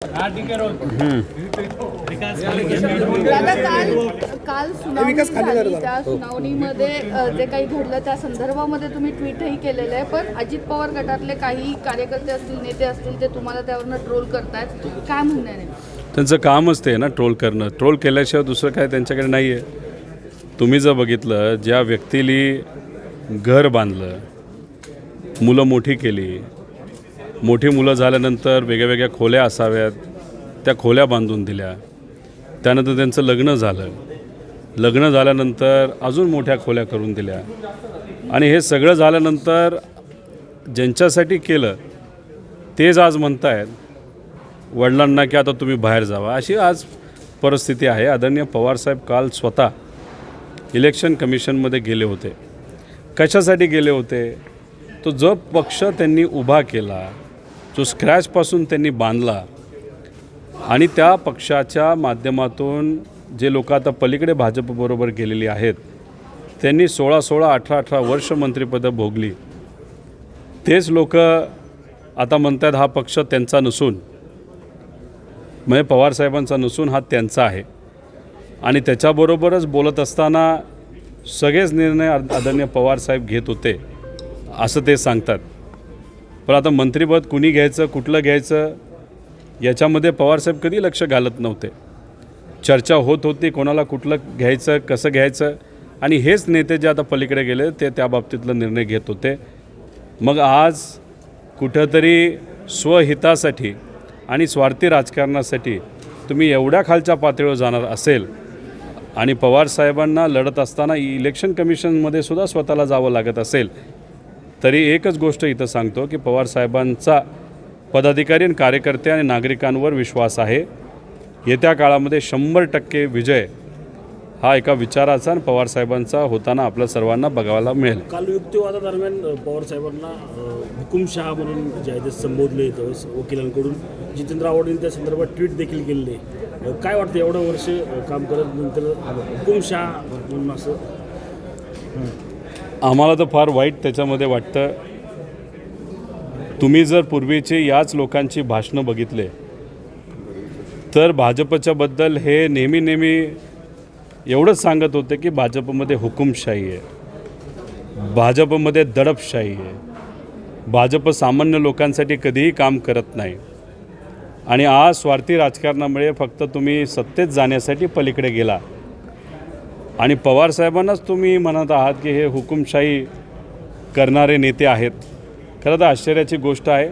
दादा काल सुनावणी झाली, त्या सुनावणीमध्ये जे काही घडलं त्या संदर्भामध्ये तुम्ही ट्विटही केलेलं आहे, पण अजित पवार गटातले काही कार्यकर्ते असतील, नेते असतील, ते तुम्हाला त्यावरनं ट्रोल करतायत, काय म्हणणं आहे? त्यांचं कामच ते ना ट्रोल करणं. ट्रोल केल्याशिवाय दुसरं काय त्यांच्याकडे नाही आहे. तुम्ही जर बघितलं, ज्या व्यक्तीली घर बांधलं, मुलं मोठी केली, मोठी मुलं झाल्यानंतर वेगळ्या खोल्या असाव्यात त्या खोल्या बांधून दिल्या, त्यानंतर त्यांचं लग्न झालं, लग्न झाल्यानंतर अजून मोठ्या खोल्या करून दिल्या, आणि हे सगळं झाल्यानंतर ज्यांच्यासाठी केलं तेच आज म्हणतायत वडिलांना की आता तुम्ही बाहेर जावा. अशी आज परिस्थिती आहे. आदरणीय पवारसाहेब काल स्वतः इलेक्शन कमिशनमध्ये गेले होते. कशासाठी गेले होते? तो जो पक्ष त्यांनी उभा केला, जो स्क्रॅचपासून त्यांनी बांधला, आणि त्या पक्षाच्या माध्यमातून जे लोक आता पलीकडे भाजपबरोबर गेलेली आहेत, त्यांनी 16-16, 18-18 वर्ष मंत्रिपदं भोगली. तेच लोक आता म्हणतात हा पक्ष त्यांचा नसून, म्हणजे पवारसाहेबांचा नसून हा त्यांचा आहे. आणि त्याच्याबरोबरच बोलत असताना सगळेच निर्णय आदरणीय पवारसाहेब घेत होते असं ते सांगतात. पण आता मंत्रिपद कुणी घ्यायचं, कुठलं घ्यायचं, याच्यामध्ये पवारसाहेब कधी लक्ष घालत नव्हते. चर्चा होत होती कोणाला कुठलं घ्यायचं, कसं घ्यायचं, आणि हेच नेते जे आता पलीकडे गेले ते त्या बाबतीतला निर्णय घेत होते. मग आज कुठंतरी स्वहितासाठी आणि स्वार्थी राजकारणासाठी तुम्ही एवढ्या खालच्या पातळीवर जाणार असेल, आणि पवारसाहेबांना लढत असताना इलेक्शन कमिशनमध्ये सुद्धा स्वतःला जावं लागत असेल, तरी एकच गोष्ट इथं सांगतो की पवारसाहेबांचा पदाधिकारी आणि कार्यकर्ते आणि नागरिकांवर विश्वास आहे. येत्या काळामध्ये 100% विजय हा एका विचाराचा आणि पवारसाहेबांचा होताना आपल्या सर्वांना बघायला मिळेल. काल युक्तिवादादरम्यान पवारसाहेबांना हुकुमशहा म्हणून जे आहे ते संबोधले येतं वकिलांकडून. जितेंद्र आव्हाडांनी त्या संदर्भात ट्विट देखील केलेले. काय वाटतं एवढं वर्ष काम करत नंतर हुकुमशहा म्हणून असं? आम्हाला तर फार वाईट त्याच्यामध्ये वाटतं. तुम्ही जर पूर्वीचे याच लोकांची भाषणं बघितले तर भाजपच्याबद्दल हे नेहमी एवढंच सांगत होते की भाजपमध्ये हुकुमशाही आहे, भाजपमध्ये दडपशाही आहे, भाजप सामान्य लोकांसाठी कधीही काम करत नाही. आणि आज स्वार्थी राजकारणामुळे फक्त तुम्ही सत्तेत जाण्यासाठी पलीकडे गेला, आणि पवारसाहेबांनाच तुम्ही म्हणत आहात की हे हुकुमशाही करणारे नेते आहेत. खरं तर आश्चर्याची गोष्ट आहे,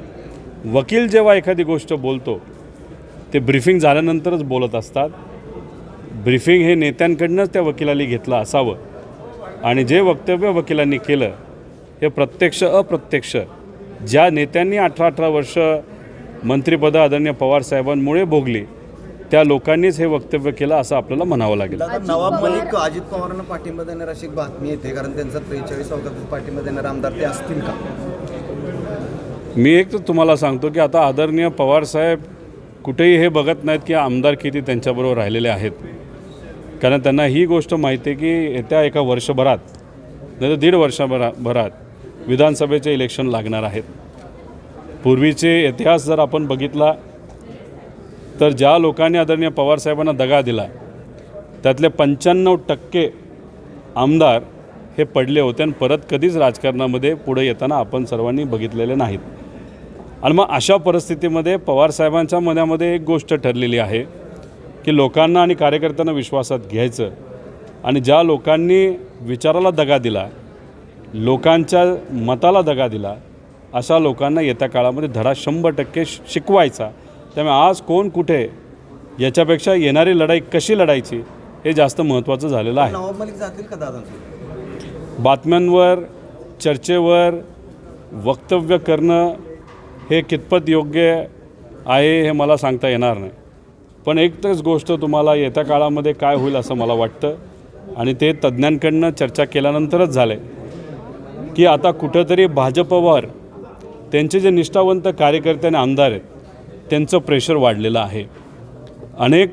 वकील जेव्हा एखादी गोष्ट बोलतो ते ब्रीफिंग झाल्यानंतरच बोलत असतात. ब्रीफिंग हे नेत्यांकडनंच त्या वकिलांनी घेतलं असावं, आणि जे वक्तव्य वकिलांनी केलं हे प्रत्यक्ष अप्रत्यक्ष ज्या नेत्यांनी 18-18 वर्ष मंत्रिपदं आदरणीय पवारसाहेबांमुळे भोगली त्या लोकांनीच हे वक्तव्य केलं असं आपल्याला म्हणावं लागेल. नवाब मलिक अजित पवारांना पाठिंबा देणार अशी बातमी येते, कारण त्यांचा 43 पाठिंबा देणारे आमदार ते असतील का? मी एक तर तुम्हाला सांगतो की आता आदरणीय पवारसाहेब कुठेही हे बघत नाहीत की आमदार किती त्यांच्याबरोबर राहिलेले आहेत, कारण त्यांना ही गोष्ट माहिती आहे की येत्या एका वर्षभरात नाही तर 1.5 वर्षभरात विधानसभेचे इलेक्शन लागणार आहेत. पूर्वीचे इतिहास जर आपण बघितला तर ज्या लोकांनी आदरणीय पवारसाहेबांना दगा दिला त्यातले 95% आमदार हे पडले होते, आणि परत कधीच राजकारणामध्ये पुढे येताना आपण सर्वांनी बघितलेले नाहीत. आणि मग अशा परिस्थितीमध्ये पवारसाहेबांच्या मनामध्ये एक गोष्ट ठरलेली आहे की लोकांना आणि कार्यकर्त्यांना विश्वासात घ्यायचं, आणि ज्या लोकांनी विचाराला दगा दिला, लोकांच्या मताला दगा दिला, अशा लोकांना येत्या काळामध्ये धडा 100% शिकवायचा. त्यामुळे आज कोण कुठे याच्यापेक्षा येणारी लढाई कशी लढायची हे जास्त महत्त्वाचं झालेलं आहे. नवाब मलिक जातील का दादा? बातम्यांवर, चर्चेवर वक्तव्य करणं हे कितपत योग्य आहे हे मला सांगता येणार नाही. पण एकच गोष्ट तुम्हाला येत्या काळामध्ये काय होईल असं मला वाटतं, आणि ते तज्ज्ञांकडनं चर्चा केल्यानंतरच झालं की आता कुठंतरी भाजपवर त्यांचे जे निष्ठावंत कार्यकर्ते आणि आमदार आहेत त्यांचं प्रेशर वाढलेलं आहे. अनेक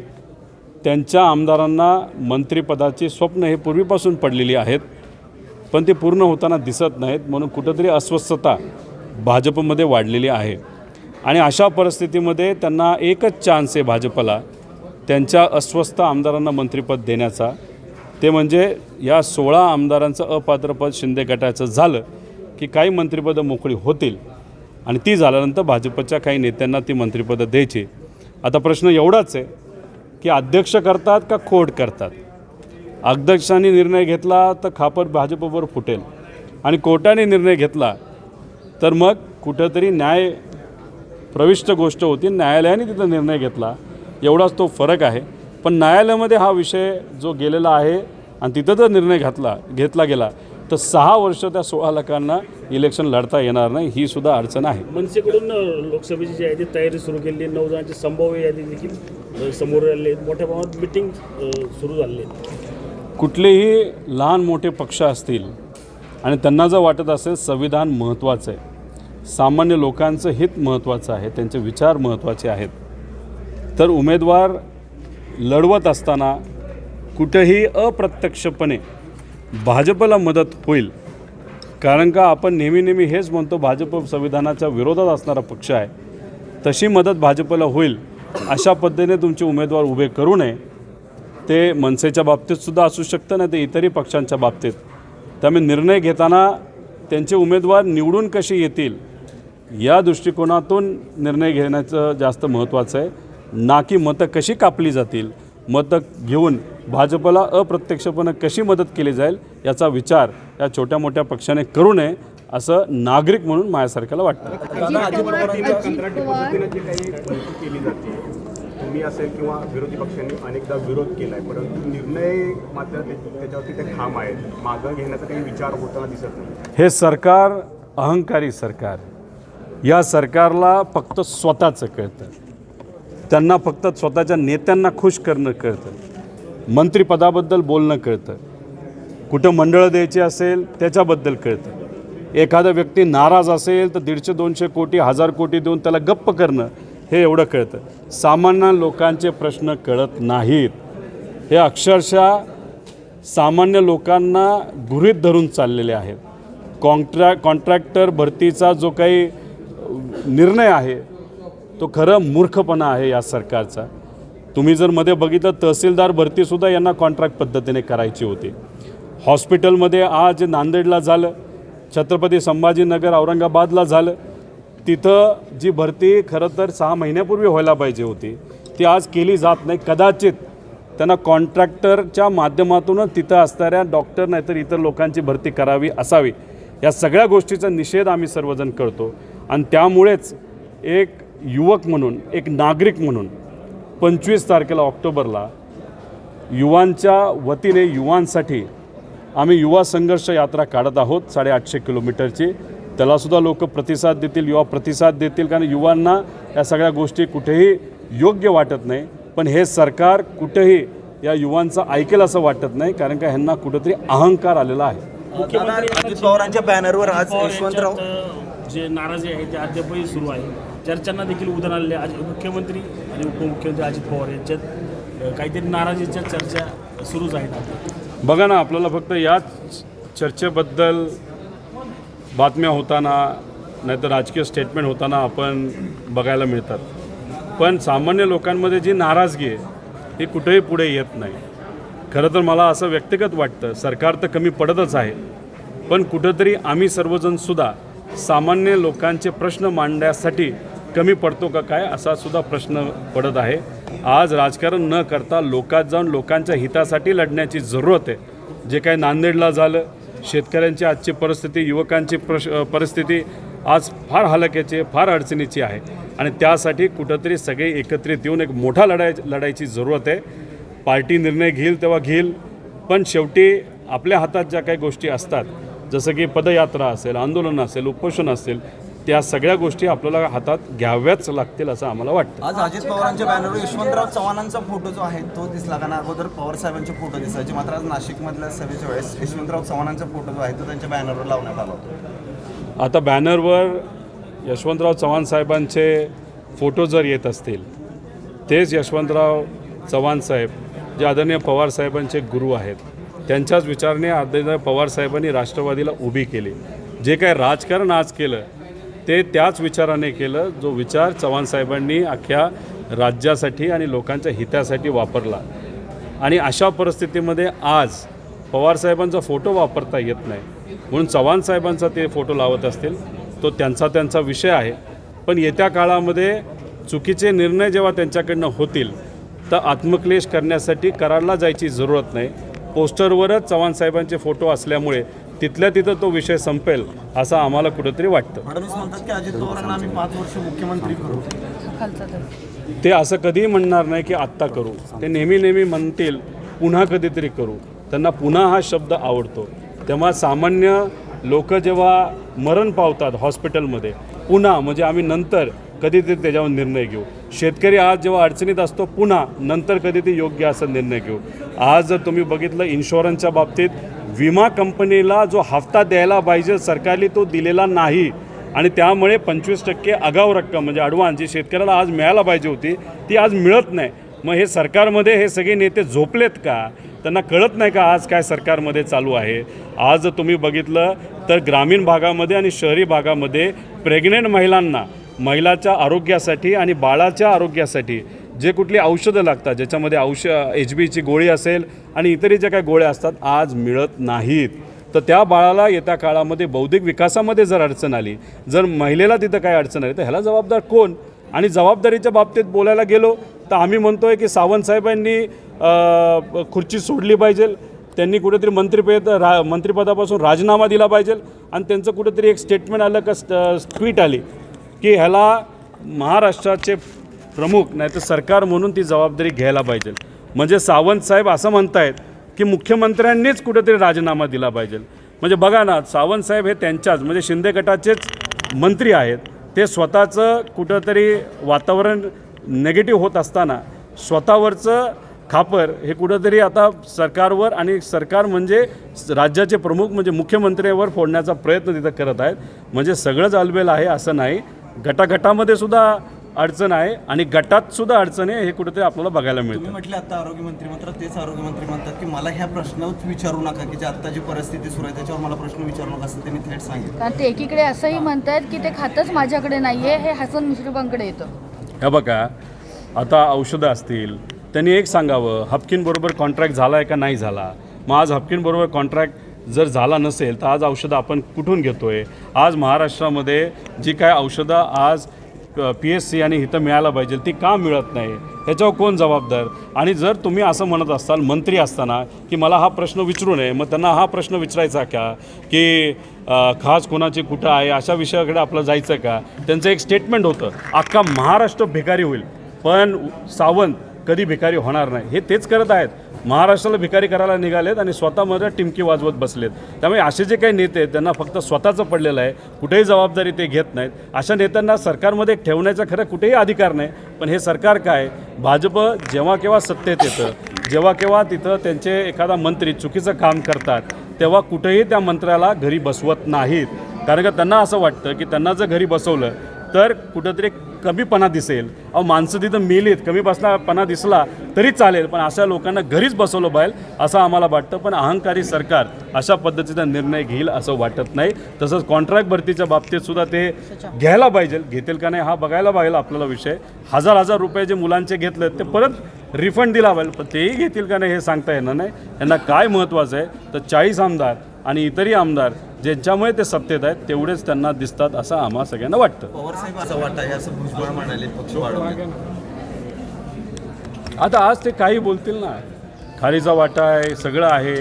त्यांच्या आमदारांना मंत्रिपदाची स्वप्न हे पूर्वीपासून पडलेली आहेत, पण ते पूर्ण होताना दिसत नाहीत, म्हणून कुठंतरी अस्वस्थता भाजपमध्ये वाढलेली आहे. आणि अशा परिस्थितीमध्ये त्यांना एकच चान्स आहे भाजपला त्यांच्या अस्वस्थ आमदारांना मंत्रिपद देण्याचा, ते म्हणजे या 16 आमदारांचं अपात्रपद शिंदे गटाचं झालं की काही मंत्रिपदं मोकळी होतील आणि ती झाल्यानंतर भाजपच्या काही नेत्यांना ती मंत्रिपदं द्यायची. आता प्रश्न एवढाच आहे की अध्यक्ष करतात का कोर्ट करतात. अध्यक्षांनी निर्णय घेतला तर खापर भाजपवर फुटेल आणि कोर्टाने निर्णय घेतला तर मग कुठंतरी न्याय प्रविष्ट गोष्ट होती, न्यायालयाने तिथं निर्णय घेतला, एवढाच तो फरक आहे. पण न्यायालयामध्ये हा विषय जो गेलेला आहे आणि तिथं जर निर्णय घेतला गेला तर 6 वर्ष त्या 16 लाखांना इलेक्शन लढता येणार नाही, ही सुद्धा अडचण आहे. मनसेकडून लोकसभेची जी आहे ती तयारी सुरू केली, 9 जणांची संभाव्य यादी देखील समोर आले, मोठ्या प्रमाणात मिटिंग सुरू झाली. कुठलेही लहान मोठे पक्ष असतील आणि त्यांना जर वाटत असेल संविधान महत्त्वाचं आहे, सामान्य लोकांचं हित महत्त्वाचं आहे, त्यांचे विचार महत्त्वाचे आहेत, तर उमेदवार लढवत असताना कुठेही अप्रत्यक्षपणे भाजपला मदत होईल. कारण का आपण नेहमी हेच म्हणतो भाजप संविधानाच्या विरोधात असणारा पक्ष आहे, तशी मदत भाजपला होईल अशा पद्धतीने तुमचे उमेदवार उभे करू नये. ते मनसेच्या बाबतीतसुद्धा असू शकतं, नाही तर इतरही पक्षांच्या बाबतीत. त्यामुळे निर्णय घेताना त्यांचे उमेदवार निवडून कसे येतील या दृष्टिकोनातून निर्णय घेण्याचं जास्त महत्त्वाचं आहे, ना की मतं कशी कापली जातील, मतं घेऊन भाजपला अप्रत्यक्षपणे कशी मदत केली जाईल याचा विचार या छोट्या मोठ्या पक्षाने करू नये असं नागरिक म्हणून माझ्यासारख्याला वाटतं. तुम्ही असेल किंवा विरोधी पक्षांनी अनेकदा विरोध केला आहे, परंतु निर्णय मात्र त्याच्यावरती ते ठाम आहेत, मागं घेण्याचा काही विचार होताना दिसत नाही. हे सरकार अहंकारी सरकार, या सरकारला फक्त स्वतःचं कळतं, त्यांना फक्त स्वतःच्या नेत्यांना खुश करणं कळतं, मंत्रिपदाबद्दल बोलणं कळतं, कुठं मंडळं द्यायची असेल त्याच्याबद्दल कळतं. एखादा व्यक्ती नाराज असेल तर 150-200 कोटी 1000 कोटी देऊन त्याला गप्प करणं हे एवढं कळतं. सामान्य लोकांचे प्रश्न कळत नाहीत. हे अक्षरशः सामान्य लोकांना गृहीत धरून चाललेले आहेत. कॉन्ट्रॅक्टर भरतीचा जो काही निर्णय आहे तो खरं मूर्खपणा आहे या सरकारचा. तुम्ही जर मध्ये बघितलं तहसीलदार भरतीसुद्धा यांना कॉन्ट्रॅक्ट पद्धतीने करायची होती. हॉस्पिटलमध्ये आज नांदेडला झालं, छत्रपती संभाजीनगर औरंगाबादला झालं, तिथं जी भरती खरं तर 6 महिन्यापूर्वी व्हायला पाहिजे होती ती आज केली जात नाही. कदाचित त्यांना कॉन्ट्रॅक्टरच्या माध्यमातूनच तिथं असणाऱ्या डॉक्टर नाहीतर इतर लोकांची भरती करावी असावी. या सगळ्या गोष्टीचा निषेध आम्ही सर्वजण करतो आणि त्यामुळेच एक युवक म्हणून, एक नागरिक म्हणून 25 तारखेला ऑक्टोबरला युवांच्या वतीने युवांसाठी आम्ही युवा संघर्ष यात्रा काढत आहोत 850 किलोमीटरची. त्यालासुद्धा लोक प्रतिसाद देतील, युवा प्रतिसाद देतील, कारण युवांना या सगळ्या गोष्टी कुठेही योग्य वाटत नाही. पण हे सरकार कुठेही या युवांचं ऐकेल असं वाटत नाही, कारण का ह्यांना कुठेतरी अहंकार आलेला आहे. अजित पवारांच्या बॅनरवर आज यशवंतराव जे नाराजी आहे ते अद्यापही सुरू आहे. चर्चांना देखील उदाहरण आलेले. आज मुख्यमंत्री आणि उपमुख्यमंत्री अजित पवार यांच्यात काहीतरी नाराजीच्या चर्चा सुरूच आहेत. बघा ना, आपल्याला फक्त याच चर्चेबद्दल बातम्या होताना नाहीतर राजकीय स्टेटमेंट होताना आपण बघायला मिळतात. पण सामान्य लोकांमध्ये जी नाराजगी आहे ही कुठेही पुढे येत नाही. खरं तर मला असं व्यक्तिगत वाटतं, सरकार तर कमी पडतच आहे, पण कुठंतरी आम्ही सर्वजणसुद्धा सामान्य लोकांचे प्रश्न मांडण्यासाठी कमी पडतो का काय असा सुद्धा प्रश्न पडत आहे. आज राजकारण न करता लोकात जाऊन लोकांच्या हितासाठी लढण्याची जरूरत आहे. जे काय नांदेडला झालं, शेतकऱ्यांची आजची परिस्थिती, युवकांची परिस्थिती आज फार हलाखीची, फार अडचणीची आहे आणि त्यासाठी कुठंतरी सगळे एकत्रित येऊन एक मोठा लढायची जरूरत आहे. पार्टी निर्णय घेईल तेव्हा घेईल, पण शेवटी आपल्या हातात ज्या काही गोष्टी असतात, जसं की पदयात्रा असेल, आंदोलन असेल, उपोषण असेल, त्या सगळ्या गोष्टी आपल्याला हातात घ्याव्याच लागतील असं आम्हाला वाटतं. आज अजित पवारांच्या बॅनरवर यशवंतराव चव्हाणांचा फोटो जो आहे तो दिसला, कारण अगोदर पवार साहेबांचे फोटो दिसायचे, मात्र आज नाशिकमधल्या सभेच्या वेळेस यशवंतराव चव्हाणांचा फोटो जो आहे तो त्यांच्या बॅनरवर लावण्यात आला होता. आता बॅनरवर यशवंतराव चव्हाण साहेबांचे फोटो जर येत असतील, तेच यशवंतराव चव्हाण साहेब जे आदरणीय पवार साहेबांचे गुरु आहेत, त्यांच्याच विचाराने आदरणीय पवार साहेबांनी राष्ट्रवादीला उभी केली. जे काय राजकारण आज केलं ते त्याच विचाराने केलं जो विचार चव्हाण साहेबांनी अख्ख्या राज्यासाठी आणि लोकांच्या हितासाठी वापरला. आणि अशा परिस्थितीमध्ये आज पवारसाहेबांचा फोटो वापरता येत नाही म्हणून चव्हाण साहेबांचा ते फोटो लावत असतील, तो त्यांचा विषय आहे. पण येत्या काळामध्ये चुकीचे निर्णय जेव्हा त्यांच्याकडनं होतील तर आत्मक्लेश करण्यासाठी कराडला जायची जरूरत नाही. पोस्टरवरच चव्हाण साहेबांचे फोटो असल्यामुळे तिथल्या तिथं तो विषय संपेल असं आम्हाला कुठंतरी वाटतं. फडणवीस म्हणतात की अजित पवारांना आम्ही 5 वर्ष मुख्यमंत्री करू. खालचा तर ते असं कधीही म्हणणार नाही की आत्ता करू. ते नेहमी म्हणतील पुन्हा कधीतरी करू. त्यांना पुन्हा हा शब्द आवडतो. तेव्हा सामान्य लोक जेव्हा मरण पावतात हॉस्पिटलमध्ये, पुन्हा म्हणजे आम्ही नंतर कधीतरी त्याच्यावर निर्णय घेऊ. शेतकरी आज जेव्हा अडचणीत असतो पुन्हा नंतर कधीतरी योग्य असा निर्णय घेऊ. आज जर तुम्ही बघितलं इन्शुरन्सच्या बाबतीत विमा कंपनीला जो हप्ता द्यायला पाहिजे सरकारने तो दिलेला नाही आणि त्यामुळे 25% आगाऊ रक्कम म्हणजे ॲडव्हान्स जी शेतकऱ्याला आज मिळायला पाहिजे होती ती आज मिळत नाही. मग हे सरकारमध्ये हे सगळे नेते झोपलेत का? त्यांना कळत नाही का आज काय सरकारमध्ये चालू आहे? आज जर तुम्ही बघितलं तर ग्रामीण भागामध्ये आणि शहरी भागामध्ये प्रेग्नेंट महिलाच्या आरोग्यासाठी आणि बाळाच्या आरोग्यासाठी जे कुठली औषधं लागतात ज्याच्यामध्ये HBची गोळी असेल आणि इतरही ज्या काही गोळ्या असतात आज मिळत नाहीत. तर त्या बाळाला येत्या काळामध्ये बौद्धिक विकासामध्ये जर अडचण आली, जर महिलेला तिथं काय अडचण आली तर ह्याला जबाबदार कोण? आणि जबाबदारीच्या बाबतीत बोलायला गेलो तर आम्ही म्हणतो आहे की सावंत साहेबांनी खुर्ची सोडली पाहिजे. त्यांनी कुठेतरी मंत्रिपदापासून राजीनामा दिला पाहिजे. आणि त्यांचं कुठेतरी एक स्टेटमेंट आलं का ट्विट आली की ह्याला महाराष्ट्राचे प्रमुख नाही तर सरकार म्हणून ती जबाबदारी घ्यायला पाहिजे. म्हणजे सावंत साहेब असं म्हणतायत की मुख्यमंत्र्यांनीच कुठेतरी राजीनामा दिला पाहिजे. म्हणजे बघा ना, सावंत साहेब हे त्यांच्याच म्हणजे शिंदे गटाचेच मंत्री आहेत. ते स्वतःचं कुठंतरी वातावरण नेगेटिव्ह होत असताना स्वतःवरचं खापर हे कुठंतरी आता सरकारवर आणि सरकार म्हणजे राज्याचे प्रमुख म्हणजे मुख्यमंत्र्यांवर फोडण्याचा प्रयत्न तिथं करत आहेत. म्हणजे सगळंच अलबेल आहे असं नाही. गटागटामध्ये सुद्धा अडचण आहे आणि गटात सुद्धा अडचण आहे हे कुठेतरी आपल्याला बघायला मिळतं. तुम्ही म्हटले आता आरोग्यमंत्री मात्र तेच आरोग्यमंत्री म्हणतात की मला ह्या प्रश्नच विचारू नका की जी आत्ता जी परिस्थिती सुरू आहे त्याच्यावर मला प्रश्न विचारू नका असं त्यांनी थेट सांगितलं. कारण ते एकीकडे असंही म्हणतात की ते खातंच माझ्याकडे नाहीये, हे हसन मुश्रीफांकडे येतं. हे बघा, आता औषधं असतील त्यांनी एक सांगावं हाफकिनबरोबर कॉन्ट्रॅक्ट झाला आहे का नाही झाला. मग आज हाफकिनबरोबर कॉन्ट्रॅक्ट जर झाला नसेल तर आज औषधं आपण कुठून घेतो आहे? आज महाराष्ट्रामध्ये जी काय औषधं आज PSC आणि इथं मिळायला पाहिजे ती का मिळत नाही? ह्याच्यावर कोण जबाबदार? आणि जर तुम्ही असं म्हणत असाल मंत्री असताना की मला हा प्रश्न विचारू नये, मग त्यांना हा प्रश्न विचारायचा का की खास कोणाची कुठं आहे अशा विषयाकडे आपलं जायचं का? त्यांचं एक स्टेटमेंट होतं अख्खा महाराष्ट्र भिकारी होईल पण सावंत कधी भिकारी होणार नाही. हे तेच करत आहेत. महाराष्ट्राला भिकारी करायला निघालेत आणि स्वतःमध्ये टिमकी वाजवत बसलेत. त्यामुळे असे जे काही नेते आहेत त्यांना फक्त स्वतःचं पडलेलं आहे, कुठेही जबाबदारी ते घेत नाहीत. अशा नेत्यांना सरकारमध्ये ठेवण्याचा खरं कुठेही अधिकार नाही. पण हे सरकार काय, भाजप जेव्हा केव्हा सत्तेत येतं, जेव्हा केव्हा तिथं त्यांचे एखादा मंत्री चुकीचं काम करतात तेव्हा कुठेही त्या मंत्र्याला घरी बसवत नाहीत. कारण का त्यांना असं वाटतं की त्यांना जर घरी बसवलं तर कुठंतरी कमीपणा दिसेल. माणसं तिथं मेलीत, कमीपणा दिसला तरी चालेल पण अशा लोकांना घरीच बसवलं पाहिजे असं आम्हाला वाटतं. पण अहंकारी सरकार अशा पद्धतीचा निर्णय घेईल असं वाटत नाही. तसंच कॉन्ट्रॅक्ट भरतीच्या बाबतीत सुद्धा ते घ्यायला पाहिजे. घेतील का नाही हा बघायला पाहिजे आपल्याला विषय. हजार रुपये जे मुलांचे घेतले ते परत रिफंड दिला पाहिजे. पण तेही घेतील का नाही हे सांगता येणार नाही. त्यांना काय महत्त्वाचं आहे तर 40 आमदार आणि इतरही आमदार ज्यांच्यामुळे ते सत्तेत आहेत तेवढेच त्यांना दिसतात असं आम्हा सगळ्यांना वाटतं. पवारसाहेब असं वाटतं आहे असं भुजबळ म्हणाले पक्ष वाढवले. आता आज ते काही बोलतील ना, खारीचा वाटा आहे सगळं आहे.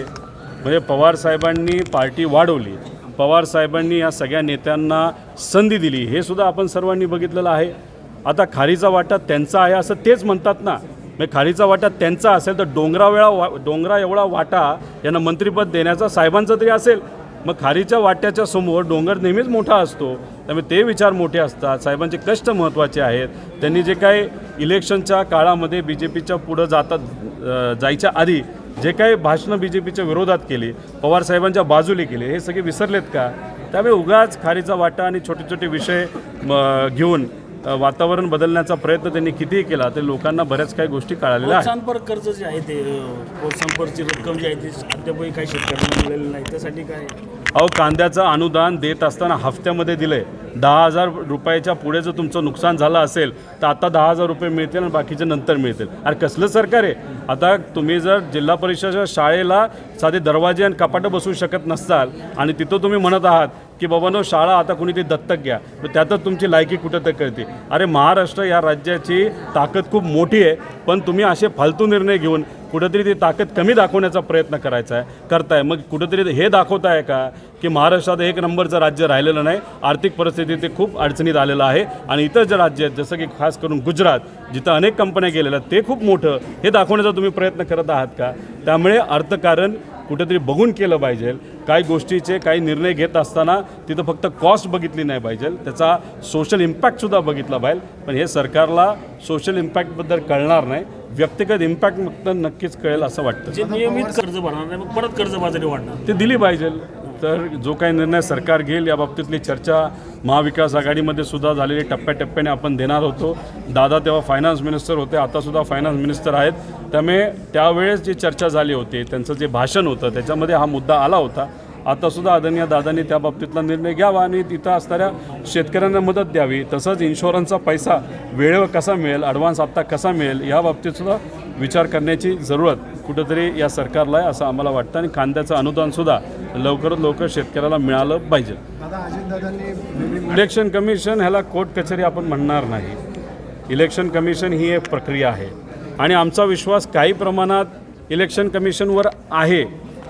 म्हणजे पवारसाहेबांनी पार्टी वाढवली, पवारसाहेबांनी या सगळ्या नेत्यांना संधी दिली हे सुद्धा आपण सर्वांनी बघितलेलं आहे. आता खारीचा वाटा त्यांचा आहे असं तेच म्हणतात ना. म्हणजे खारीचा वाटा त्यांचा असेल तर डोंगरा एवढा वाटा यांना मंत्रिपद देण्याचा साहेबांचा तरी असेल. मग खारीच्या वाट्याच्या समोर डोंगर नेहमीच मोठा असतो. त्यामुळे ते विचार मोठे असतात. साहेबांचे कष्ट महत्त्वाचे आहेत. त्यांनी जे काही इलेक्शनच्या काळामध्ये BJPच्या पुढं जायच्या आधी जे काही भाषणं BJPच्या विरोधात केली, पवारसाहेबांच्या बाजूला केली, हे सगळे विसरलेत का? त्यामुळे उगाच खारीचा वाटा आणि छोटे छोटे विषय घेऊन वातावरण बदलण्याचा प्रयत्न त्यांनी कितीही केला तरी लोकांना बऱ्याच काही गोष्टी कळालेल्या आहेत. प्रोत्साहनपर कर्ज जे आहे ते प्रोत्साहनपरची रक्कम जी आहे ती अद्यापही काही शेतकऱ्यांना मिळालेली नाही. त्यासाठी काय अहो कांद्याचं अनुदान देत असताना हफ्त्यामध्ये दिलं आहे. 10,000 रुपयाच्या पुढे जर तुमचं नुकसान झालं असेल तर आता 10,000 रुपये मिळतील आणि बाकीचे नंतर मिळतील. अरे कसलं सरकार आहे? आता तुम्ही जर जिल्हा परिषदेच्या शाळेला साधे दरवाजे आणि कपाटं बसवू शकत नसताल आणि तिथं तुम्ही म्हणत आहात की बाबांनो शाळा आता कुणीतरी दत्तक घ्या, तर त्यातच तुमची लायकी कुठं तर कळते. अरे महाराष्ट्र या राज्याची ताकद खूप मोठी आहे, पण तुम्ही असे फालतू निर्णय घेऊन कुठंतरी ती ताकद कमी दाखवण्याचा प्रयत्न करताय. मग कुठंतरी हे दाखवताय का की महाराष्ट्रात एक नंबरचं राज्य राहिलेलं नाही, आर्थिक परिस्थिती ते खूप अडचणीत आलेलं आहे आणि इतर जे राज्य आहेत जसं की खास करून गुजरात जिथं अनेक कंपन्या गेलेल्या आहेत ते खूप मोठं हे दाखवण्याचा तुम्ही प्रयत्न करत आहात का? त्यामुळे अर्थकारण कुठेतरी बघून केलं पाहिजे. काही गोष्टीचे काही निर्णय घेत असताना तिथं फक्त कॉस्ट बघितली नाही पाहिजे, त्याचा सोशल इम्पॅक्टसुद्धा बघितला पाहिजे. पण हे सरकारला सोशल इम्पॅक्टबद्दल कळणार नाही, व्यक्तिगत इम्पॅक्ट मग नक्कीच कळेल असं वाटतं. जे नियमित कर्ज भरणार नाही मग परत कर्जबाजारी वाढणार ते दिली पाहिजे. तर जो काही निर्णय सरकार घेईल या बाबतीतली चर्चा महाविकास आघाडीमध्ये सुद्धा झालेली टप्प्याटप्प्याने आपण देणार होतो. दादा तेव्हा फायनान्स मिनिस्टर होते, आतासुद्धा फायनान्स मिनिस्टर आहेत. त्यामुळे त्यावेळेस जी चर्चा झाली होती, त्यांचं जे भाषण होतं त्याच्यामध्ये हा मुद्दा आला होता. आतासुद्धा आदरणीय दादांनी त्या बाबतीतला निर्णय घ्यावा आणि तिथं असणाऱ्या शेतकऱ्यांना मदत द्यावी. तसंच इन्शुरन्सचा पैसा वेळेवर कसा मिळेल, ॲडव्हान्स आत्ता कसा मिळेल या बाबतीतसुद्धा विचार करण्याची जरूरत कुठंतरी या सरकारला आहे असं आम्हाला वाटतं. आणि कांद्याचं अनुदानसुद्धा लवकरात लवकर शेतकऱ्याला मिळालं पाहिजे. इलेक्शन कमिशन ह्याला कोर्ट कचेरी आपण म्हणणार नाही. इलेक्शन कमिशन ही एक प्रक्रिया आहे आणि आमचा विश्वास काही प्रमाणात इलेक्शन कमिशनवर आहे,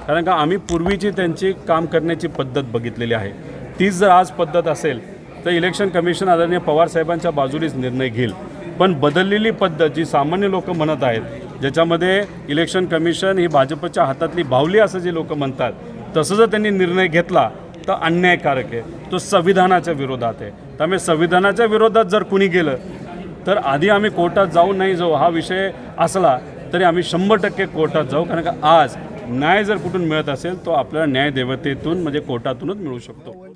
कारण का आम्ही पूर्वीची त्यांची काम करण्याची पद्धत बघितलेली आहे. तीच जर आज पद्धत असेल तर इलेक्शन कमिशन आदरणीय पवारसाहेबांच्या बाजूनेच निर्णय घेईल. पण बदललेली पद्धत जी सामान्य लोक म्हणत आहेत, ज्याच्यामध्ये इलेक्शन कमिशन ही भाजपच्या हातातली बाहुली असं जे लोक म्हणतात, तसं जर त्यांनी निर्णय घेतला तर अन्यायकारक आहे, तो संविधानाच्या विरोधात आहे. त्यामुळे संविधानाच्या विरोधात जर कुणी गेलं तर आधी आम्ही कोर्टात जाऊ नाही जाऊ हा विषय असला तरी आम्ही 100% कोर्टात जाऊ, कारण का आज न्याय जर कुठून मिळत असेल तो आपल्याला न्यायदेवतेतून म्हणजे कोर्टातूनच मिळू शकतो.